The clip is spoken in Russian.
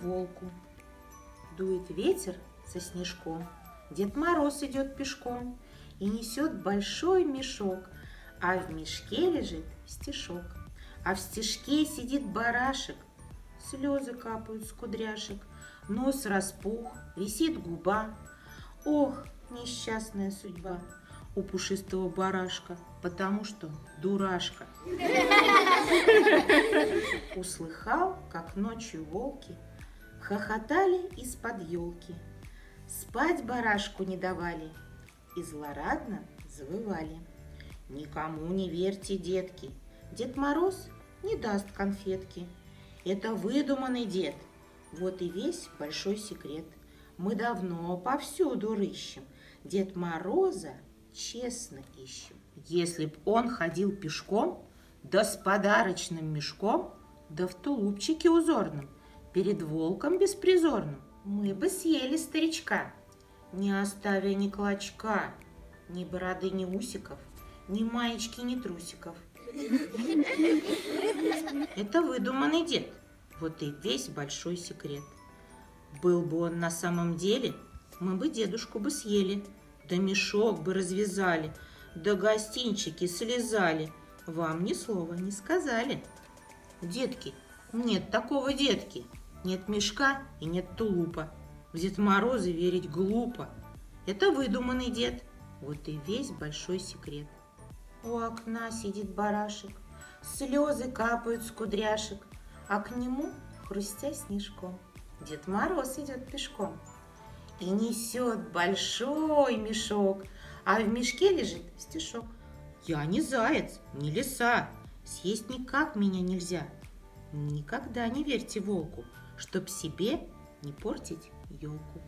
волку. Дует ветер со снежком, Дед Мороз идет пешком и несет большой мешок, а в мешке лежит стишок. А в стишке сидит барашек, слезы капают с кудряшек, нос распух, висит губа. Ох, несчастная судьба у пушистого барашка, потому что дурашка. Услыхал, как ночью волки хохотали из-под елки. Спать барашку не давали и злорадно завывали. Никому не верьте, детки, Дед Мороз не даст конфетки. Это выдуманный дед, вот и весь большой секрет. Мы давно повсюду рыщем, Дед Мороза честно ищем. Если б он ходил пешком, да с подарочным мешком, да в тулупчике узорном, перед волком беспризорным, мы бы съели старичка, не оставя ни клочка, ни бороды, ни усиков, ни маечки, ни трусиков. Это выдуманный дед, вот и весь большой секрет. Был бы он на самом деле, мы бы дедушку бы съели, да мешок бы развязали, да гостинчики слезали, вам ни слова не сказали. Детки, нет такого детки, нет мешка и нет тулупа. В Дед Мороза верить глупо. Это выдуманный дед, вот и весь большой секрет. У окна сидит барашек, слезы капают с кудряшек, а к нему, хрустя снежком, Дед Мороз идет пешком и несет большой мешок, а в мешке лежит стишок. Я не заяц, не лиса, съесть никак меня нельзя. Никогда не верьте волку, чтоб себе не портить елку.